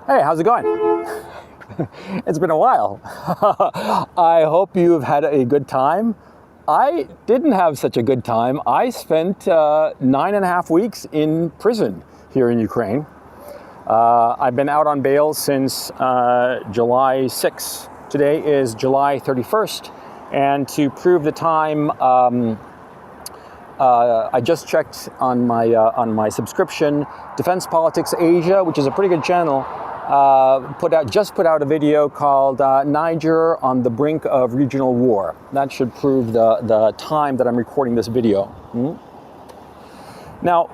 Hey, how's it going? It's been a while. I hope you've had a good time. I didn't have such a good time. I spent 9.5 weeks in prison here in Ukraine. I've been out on bail since July 6th. Today is July 31st. And to prove the time, I just checked on my subscription. Defense Politics Asia, which is a pretty good channel, just put out a video called Niger on the Brink of Regional War. That should prove the time that I'm recording this video. Now,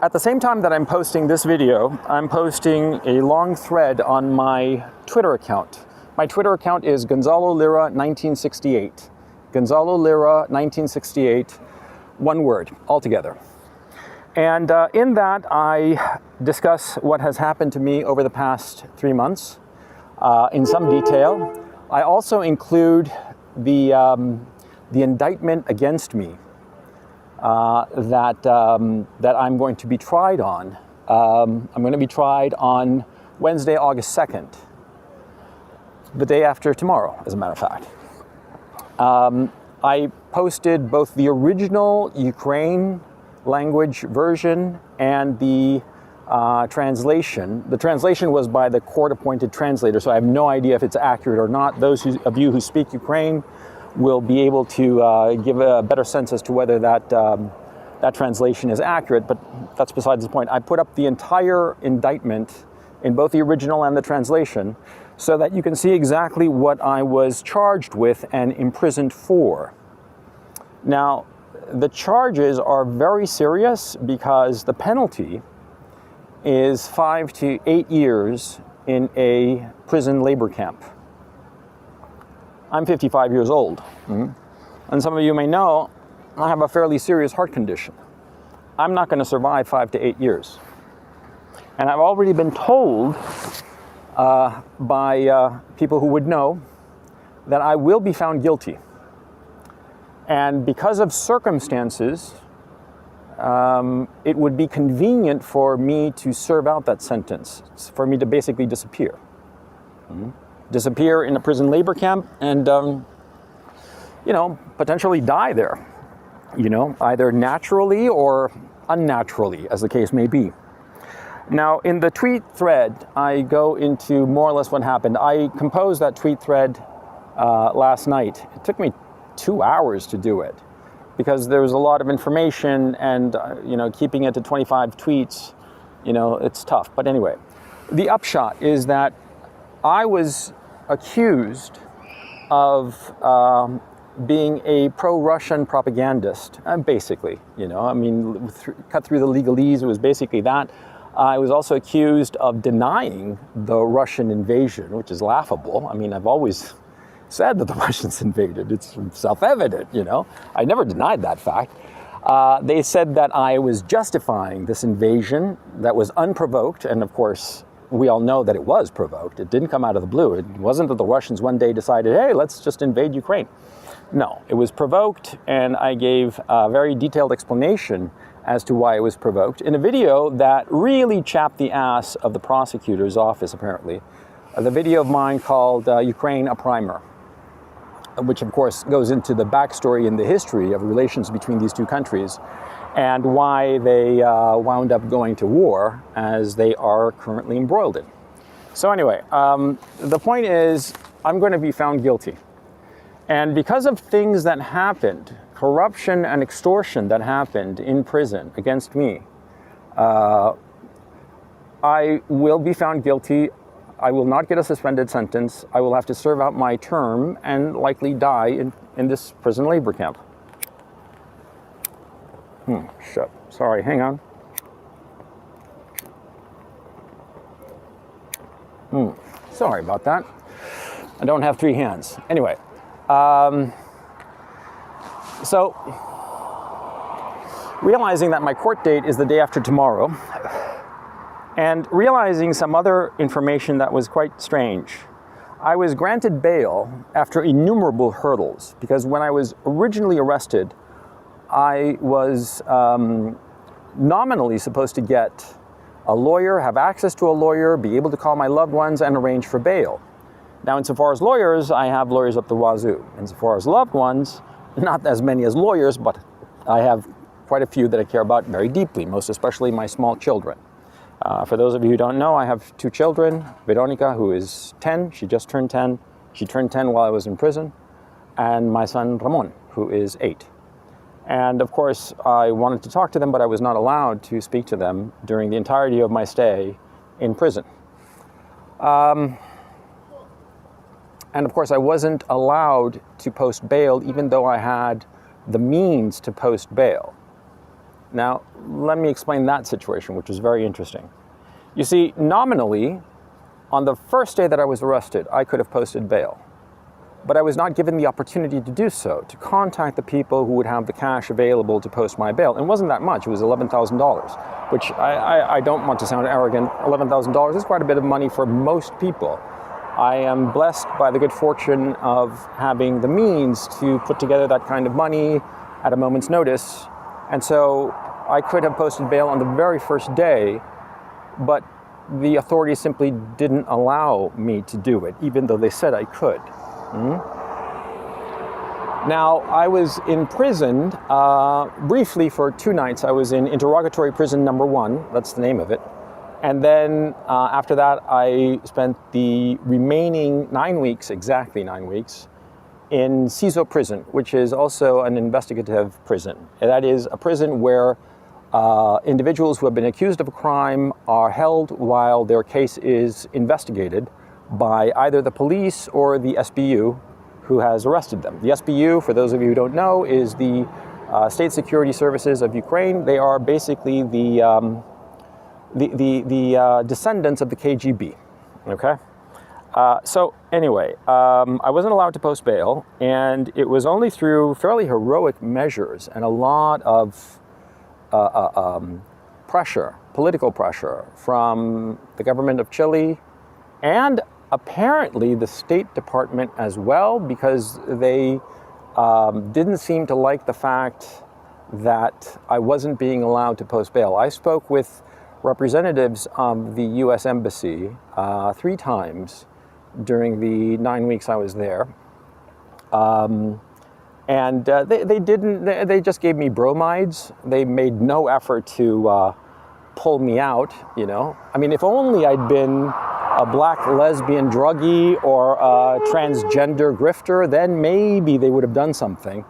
at the same time that I'm posting this video, I'm posting a long thread on my Twitter account. My Twitter account is Gonzalo Lira 1968. Gonzalo Lira 1968, one word altogether. And in that, I discuss what has happened to me over the past 3 months in some detail. I also include the indictment against me that I'm going to be tried on. I'm going to be tried on Wednesday, August 2nd, the day after tomorrow, as a matter of fact. I posted both the original Ukraine language version and the translation. The translation was by the court-appointed translator, so I have no idea if it's accurate or not. Those of you who speak Ukraine will be able to give a better sense as to whether that translation is accurate, but that's besides the point. I put up the entire indictment in both the original and the translation so that you can see exactly what I was charged with and imprisoned for. Now, the charges are very serious because the penalty is 5 to 8 years in a prison labor camp. I'm 55 years old, and some of you may know I have a fairly serious heart condition. I'm not going to survive 5 to 8 years. And I've already been told by people who would know that I will be found guilty. And because of circumstances, it would be convenient for me to serve out that sentence, for me to basically disappear. Disappear in a prison labor camp and, potentially die there, either naturally or unnaturally, as the case may be. Now, in the tweet thread, I go into more or less what happened. I composed that tweet thread last night. It took me 2 hours to do it because there was a lot of information and, keeping it to 25 tweets, it's tough. But anyway, the upshot is that I was accused of being a pro-Russian propagandist, basically, cut through the legalese, it was basically that. I was also accused of denying the Russian invasion, which is laughable. I mean, I've always said that the Russians invaded. It's self-evident, I never denied that fact. They said that I was justifying this invasion that was unprovoked, and of course, we all know that it was provoked. It didn't come out of the blue. It wasn't that the Russians one day decided, hey, let's just invade Ukraine. No, it was provoked, and I gave a very detailed explanation as to why it was provoked in a video that really chapped the ass of the prosecutor's office, apparently. The video of mine called Ukraine a Primer, which of course goes into the backstory and the history of relations between these two countries and why they wound up going to war as they are currently embroiled in. So anyway, the point is I'm going to be found guilty. And because of things that happened, corruption and extortion that happened in prison against me, I will be found guilty. I will not get a suspended sentence. I will have to serve out my term and likely die in this prison labor camp. Shit. Sorry, hang on. Sorry about that. I don't have 3 hands. Anyway, so realizing that my court date is the day after tomorrow, and realizing some other information that was quite strange, I was granted bail after innumerable hurdles, because when I was originally arrested, I was nominally supposed to get a lawyer, have access to a lawyer, be able to call my loved ones and arrange for bail. Now, insofar as lawyers, I have lawyers up the wazoo. Insofar as loved ones, not as many as lawyers, but I have quite a few that I care about very deeply, most especially my small children. For those of you who don't know, I have 2 children. Veronica, who is 10, she just turned 10. She turned 10 while I was in prison. And my son Ramon, who is 8. And of course, I wanted to talk to them, but I was not allowed to speak to them during the entirety of my stay in prison. And of course, I wasn't allowed to post bail, even though I had the means to post bail. Now, let me explain that situation, which was very interesting. You see, nominally, on the first day that I was arrested, I could have posted bail. But I was not given the opportunity to do so, to contact the people who would have the cash available to post my bail. It wasn't that much, it was $11,000, which I don't want to sound arrogant. $11,000 is quite a bit of money for most people. I am blessed by the good fortune of having the means to put together that kind of money at a moment's notice. And so I could have posted bail on the very first day, but the authorities simply didn't allow me to do it, even though they said I could. Now, I was imprisoned briefly for 2 nights. I was in interrogatory prison number 1, that's the name of it. And then after that, I spent the remaining 9 weeks, exactly 9 weeks, in CISO prison, which is also an investigative prison. And that is a prison where individuals who have been accused of a crime are held while their case is investigated by either the police or the SBU who has arrested them. The SBU, for those of you who don't know, is the State Security Services of Ukraine. They are basically the descendants of the KGB, okay? So anyway, I wasn't allowed to post bail, and it was only through fairly heroic measures and a lot of pressure, political pressure from the government of Chile and apparently the State Department as well, because they didn't seem to like the fact that I wasn't being allowed to post bail. I spoke with representatives of the U.S. Embassy 3 times during the 9 weeks I was there. And they just gave me bromides. They made no effort to pull me out, you know. I mean, if only I'd been a black lesbian druggie or a transgender grifter, then maybe they would have done something.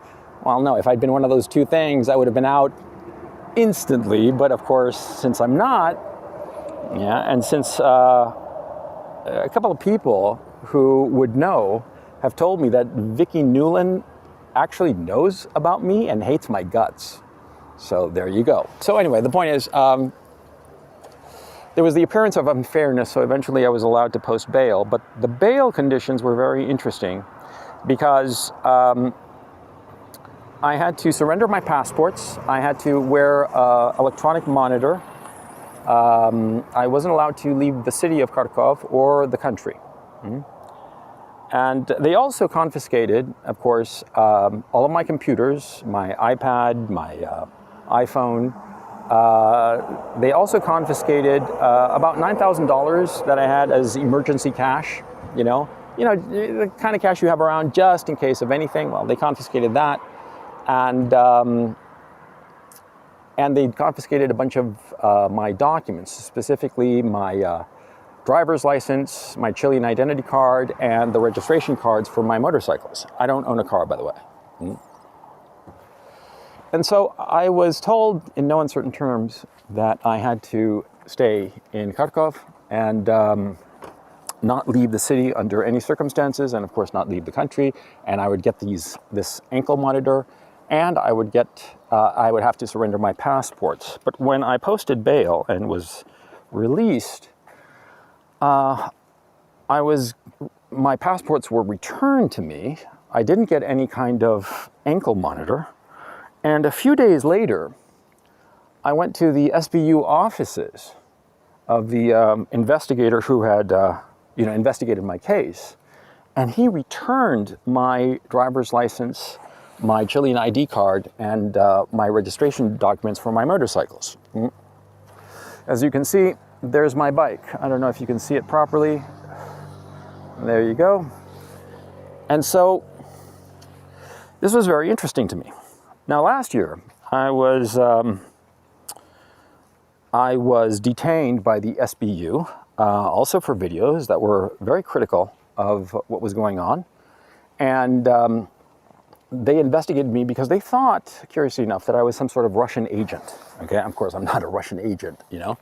Well, no, if I'd been one of those 2 things, I would have been out instantly. But of course, since I'm not, and since a couple of people who would know have told me that Vicky Newland actually knows about me and hates my guts. So there you go. So anyway, the point is, there was the appearance of unfairness, so eventually I was allowed to post bail. But the bail conditions were very interesting because I had to surrender my passports. I had to wear an electronic monitor. I wasn't allowed to leave the city of Kharkov or the country. And they also confiscated, of course, all of my computers, my iPad, my iPhone. They also confiscated about $9,000 that I had as emergency cash, you know, the kind of cash you have around just in case of anything. Well, they confiscated that. And they confiscated a bunch of my documents, specifically my driver's license, my Chilean identity card, and the registration cards for my motorcycles. I don't own a car, by the way. And so I was told in no uncertain terms that I had to stay in Kharkov and not leave the city under any circumstances, and of course not leave the country. And I would get this ankle monitor, and I would have to surrender my passports. But when I posted bail and was released, my passports were returned to me. I didn't get any kind of ankle monitor. And a few days later, I went to the SBU offices of the investigator who had investigated my case. And he returned my driver's license, my Chilean ID card, and my registration documents for my motorcycles. As you can see, there's my bike. I don't know if you can see it properly. There you go. And so this was very interesting to me. Now, last year, I was detained by the SBU, also for videos that were very critical of what was going on. And they investigated me because they thought, curiously enough, that I was some sort of Russian agent. Okay, of course, I'm not a Russian agent, you know.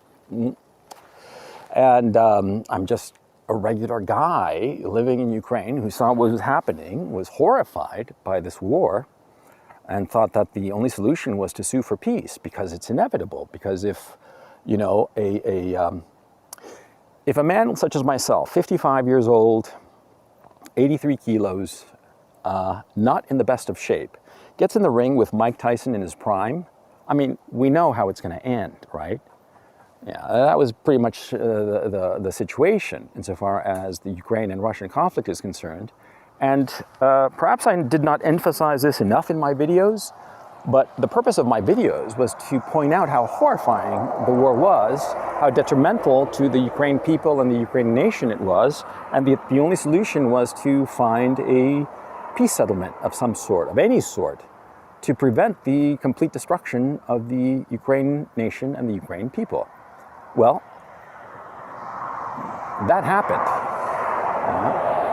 And I'm just a regular guy living in Ukraine who saw what was happening, was horrified by this war, and thought that the only solution was to sue for peace because it's inevitable. Because if, you know, if a man such as myself, 55 years old, 83 kilos, not in the best of shape, gets in the ring with Mike Tyson in his prime, I mean, we know how it's going to end, right? Yeah, that was pretty much the situation insofar as the Ukraine and Russian conflict is concerned. And perhaps I did not emphasize this enough in my videos, but the purpose of my videos was to point out how horrifying the war was, how detrimental to the Ukraine people and the Ukrainian nation it was, and the only solution was to find a peace settlement of some sort, of any sort, to prevent the complete destruction of the Ukrainian nation and the Ukrainian people. Well, that happened.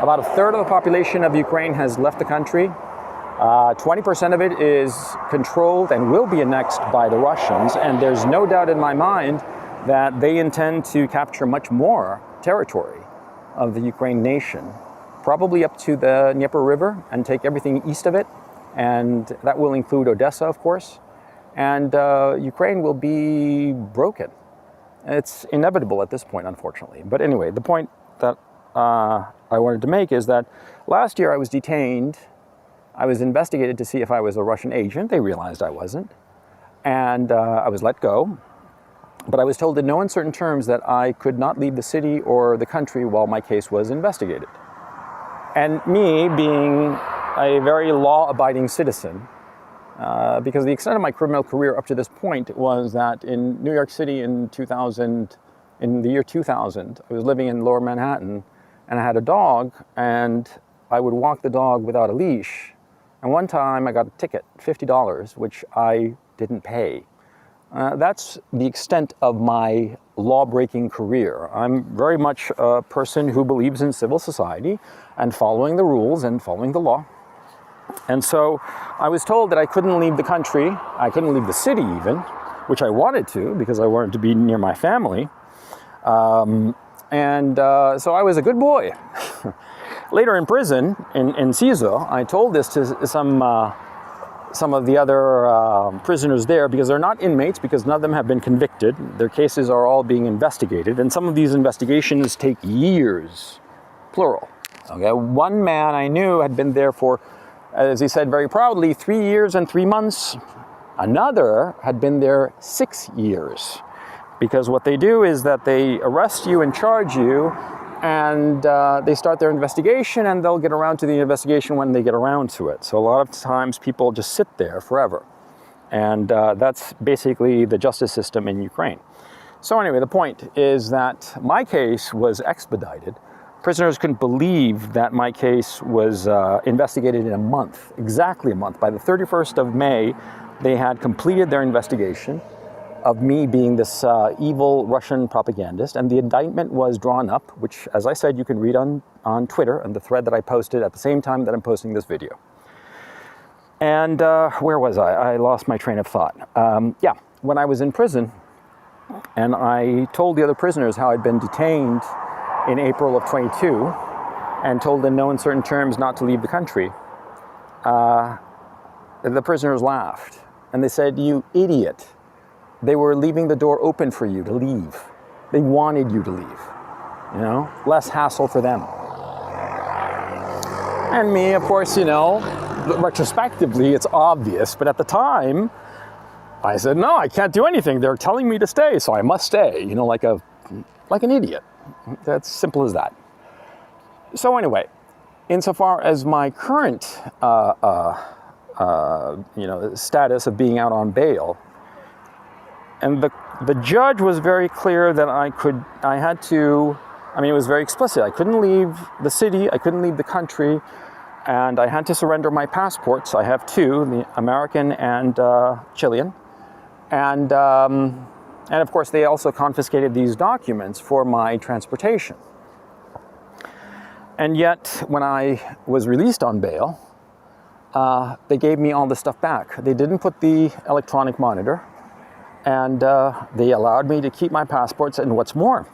About a third of the population of Ukraine has left the country. 20% of it is controlled and will be annexed by the Russians, and there's no doubt in my mind that they intend to capture much more territory of the Ukraine nation, probably up to the Dnieper River, and take everything east of it, and that will include Odessa, of course, and Ukraine will be broken. It's inevitable at this point, unfortunately. But anyway, the point that I wanted to make is that last year I was detained. I was investigated to see if I was a Russian agent. They realized I wasn't. And I was let go. But I was told in no uncertain terms that I could not leave the city or the country while my case was investigated. And me being a very law-abiding citizen, because the extent of my criminal career up to this point was that in New York City in the year 2000, I was living in Lower Manhattan, and I had a dog, and I would walk the dog without a leash. And one time I got a ticket, $50, which I didn't pay. That's the extent of my law-breaking career. I'm very much a person who believes in civil society and following the rules and following the law. And so I was told that I couldn't leave the country, I couldn't leave the city even, which I wanted to because I wanted to be near my family. So I was a good boy. Later in prison, in CISO, I told this to some of the other prisoners there, because they're not inmates, because none of them have been convicted. Their cases are all being investigated, and some of these investigations take years, plural. Okay, one man I knew had been there for, as he said very proudly, 3 years and 3 months. Another had been there 6 years. Because what they do is that they arrest you and charge you, and they start their investigation, and they'll get around to the investigation when they get around to it. So a lot of times people just sit there forever. And that's basically the justice system in Ukraine. So anyway, the point is that my case was expedited. Prisoners couldn't believe that my case was investigated in a month, exactly a month. By the 31st of May, they had completed their investigation of me being this evil Russian propagandist, and the indictment was drawn up, which, as I said, you can read on Twitter, and the thread that I posted at the same time that I'm posting this video. And where was I? I lost my train of thought. Yeah, when I was in prison, and I told the other prisoners how I'd been detained in April of 22, and told in no uncertain terms not to leave the country, the prisoners laughed, and they said, "You idiot. They were leaving the door open for you to leave. They wanted you to leave, you know, less hassle for them." And me, of course, you know, retrospectively, it's obvious, but at the time, I said, no, I can't do anything. They're telling me to stay, so I must stay, you know, like an idiot. That's simple as that. So anyway, insofar as my current, status of being out on bail, and The judge was very clear that it was very explicit. I couldn't leave the city, I couldn't leave the country, and I had to surrender my passports. I have two, the American and Chilean. And of course, they also confiscated these documents for my transportation. And yet, when I was released on bail, they gave me all the stuff back. They didn't put the electronic monitor, and they allowed me to keep my passports. And what's more,